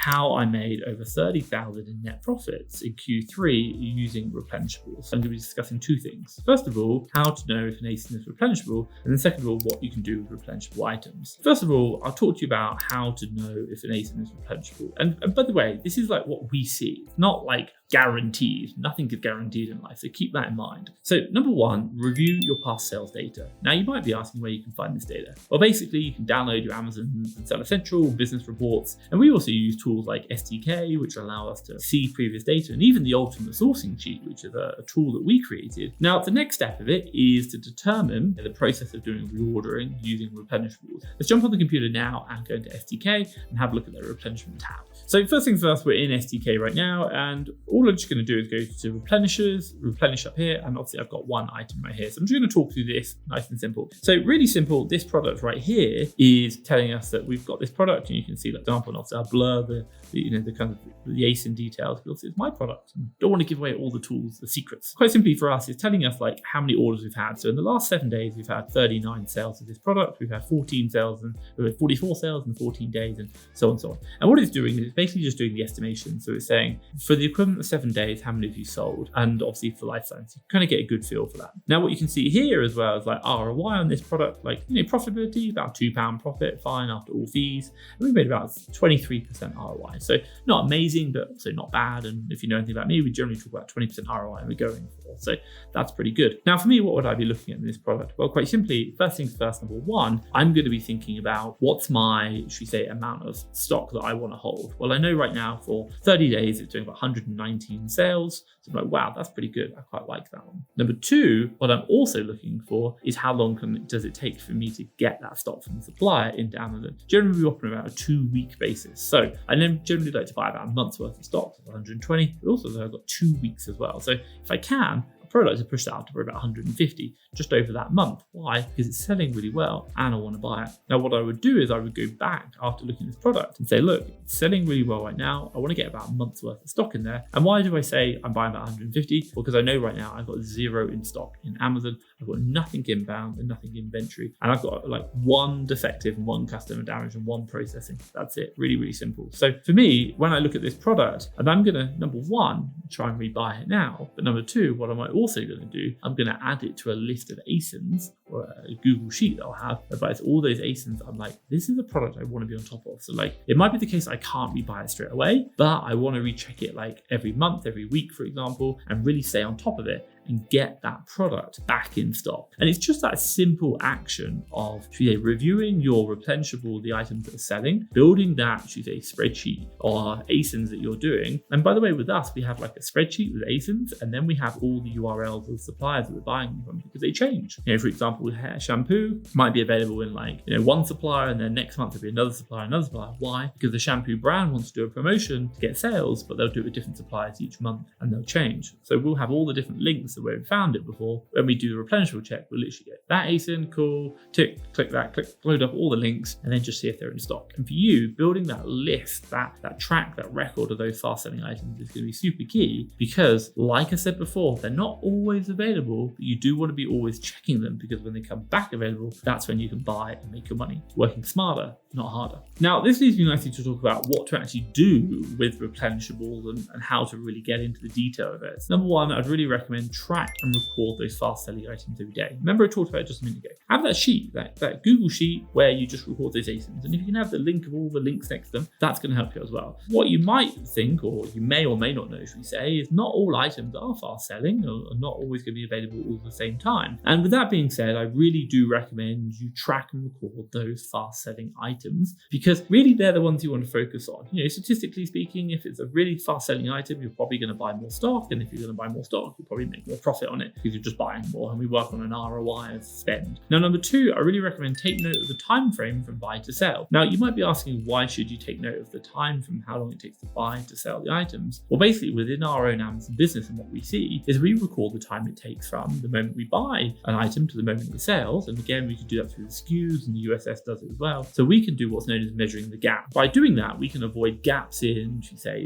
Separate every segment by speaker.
Speaker 1: how I made over 30,000 in net profits in Q3 using Replenishables. So I'm going to be discussing two things. First of all, how to know if an ASIN is replenishable, and then second of all, what you can do with replenishable items. First of all, I'll talk to you about how to know if an ASIN is replenishable. And by the way, this is like what we see, not like guaranteed. Nothing is guaranteed in life, so keep that in mind. So number one, review your past sales data. Now you might be asking where you can find this data. Well, basically you can download your Amazon and Seller Central business reports, and we also use tools like STK, which allow us to see previous data, and even the ultimate sourcing sheet, which is a tool that we created. Now the next step of it is to determine the process of doing reordering using replenishables. Let's jump on the computer now and go into STK and have a look at the replenishment tab. So first things first, we're in STK right now, and all I'm just going to do is go to replenishers, replenish up here, and obviously I've got one item right here. So I'm just going to talk through this nice and simple. So really simple, this product right here is telling us that we've got this product, and you can see, like, example, and obviously I'll blur the kind of the ASIN details, because it's my product and don't want to give away all the tools, the secrets. Quite simply for us, it's telling us like how many orders we've had. So in the last 7 days, we've had 39 sales of this product. We've had 14 sales and we've had 44 sales in 14 days, and so on and so on. And what it's doing is it's basically just doing the estimation. So it's saying for the equivalent of 7 days, how many have you sold? And obviously for lifetime, so you kind of get a good feel for that. Now, what you can see here as well is like ROI on this product, like, profitability, about £2 profit, fine after all fees. And we made about 23% ROI. So not amazing, but also not bad. And if you know anything about me, we generally talk about 20% ROI and we're going for. So that's pretty good. Now for me, what would I be looking at in this product? Well, quite simply, first things first, number one, I'm going to be thinking about what's my, should we say, amount of stock that I want to hold. Well, I know right now for 30 days, it's doing about 119 sales. So I'm like, wow, that's pretty good. I quite like that one. Number two, what I'm also looking for is how long does it take for me to get that stock from the supplier into Amazon. Generally, we operate about a 2-week basis. So I then generally like to buy about a month's worth of stock, so 120, but also I've got 2 weeks as well. So if I can, product to push that out to about 150 just over that month. Why? Because it's selling really well and I want to buy it. Now what I would do is I would go back after looking at this product and say, look, it's selling really well right now. I want to get about a month's worth of stock in there. And why do I say I'm buying about 150? Well, because I know right now I've got 0 in stock in Amazon. I've got nothing inbound and nothing inventory. And I've got like 1 defective and 1 customer damage and 1 processing. That's it. Really, really simple. So for me, when I look at this product, and I'm going to, number one, try and rebuy it now. But number two, what am I also going to do? I'm going to add it to a list of ASINs or a Google sheet that I'll have. Whereby it's all those ASINs I'm like, this is a product I want to be on top of. So like, it might be the case I can't rebuy it straight away, but I want to recheck it like every month, every week, for example, and really stay on top of it and get that product back in stock. And it's just that simple action of reviewing your replenishable, the items that are selling, building that spreadsheet or ASINs that you're doing. And by the way, with us, we have like a spreadsheet with ASINs, and then we have all the URLs of the suppliers that we're buying them from because they change. For example, with hair shampoo might be available in like, one supplier, and then next month there'll be another supplier. Why? Because the shampoo brand wants to do a promotion to get sales, but they'll do it with different suppliers each month and they'll change. So we'll have all the different links where we found it before. When we do the replenishable check, we'll literally get that ASIN, cool, tick, click that, load up all the links, and then just see if they're in stock. And for you, building that list, that track, that record of those fast selling items is going to be super key because, like I said before, they're not always available, but you do want to be always checking them because when they come back available, that's when you can buy and make your money. Working smarter, not harder. Now, this leads me nicely to talk about what to actually do with replenishables and how to really get into the detail of it. So number one, I'd really recommend track and record those fast selling items every day. Remember I talked about it just a minute ago. Have that sheet, that Google sheet where you just record those ASINs. And if you can have the link of all the links next to them, that's going to help you as well. What you might think, or you may or may not know, should we say, is not all items are fast selling or are not always going to be available all at the same time. And with that being said, I really do recommend you track and record those fast selling items because really they're the ones you want to focus on. Statistically speaking, if it's a really fast selling item, you're probably going to buy more stock. And if you're going to buy more stock, you'll probably make more profit on it because you're just buying more, and we work on an ROI of spend. Now, number two, I really recommend take note of the time frame from buy to sell. Now, you might be asking, why should you take note of the time from how long it takes to buy to sell the items? Well, basically within our own Amazon business, and what we see is we record the time it takes from the moment we buy an item to the moment it sells. And again, we can do that through the SKUs, and the USS does it as well. So we can do what's known as measuring the gap. By doing that, we can avoid gaps in,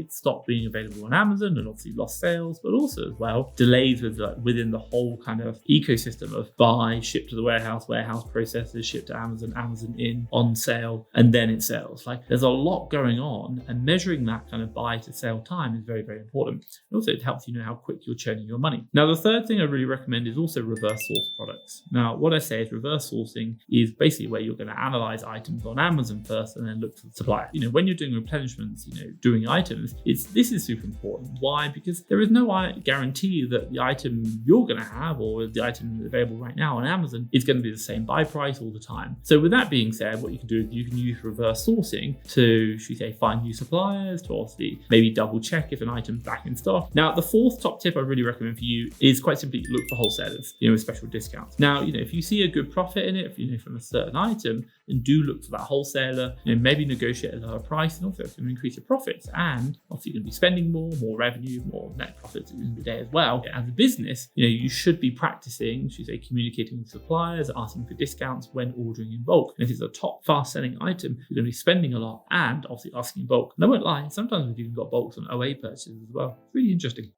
Speaker 1: stock being available on Amazon and obviously lost sales, but also as well delays with within the whole kind of ecosystem of buy, ship to the warehouse, warehouse processes, ship to Amazon, Amazon in, on sale, and then it sells. Like there's a lot going on, and measuring that kind of buy to sale time is very, very important. And also it helps you know how quick you're churning your money. Now, the third thing I really recommend is also reverse source products. Now, what I say is reverse sourcing is basically where you're going to analyze items on Amazon first and then look to the supplier. You know, when you're doing replenishments, you know, doing items, this is super important. Why? Because there is no guarantee that the item you're going to have or the item available right now on Amazon is going to be the same buy price all the time. So with that being said, what you can do is you can use reverse sourcing to, should we say, find new suppliers, to obviously maybe double check if an item's back in stock. Now, the fourth top tip I really recommend for you is quite simply look for wholesalers, you know, with special discounts. Now, you know, if you see a good profit in it, you know, from a certain item, then do look for that wholesaler, you know, maybe negotiate a lower price, and also it's going to increase your profits. And obviously you're going to be spending more revenue, more net profits at the end of the day as well. As a business, you know, you should be practicing, should say, communicating with suppliers, asking for discounts when ordering in bulk. And if it's a top fast selling item, you're going to be spending a lot and obviously asking in bulk. And I won't lie, sometimes we've even got bulks on OA purchases as well. It's really interesting.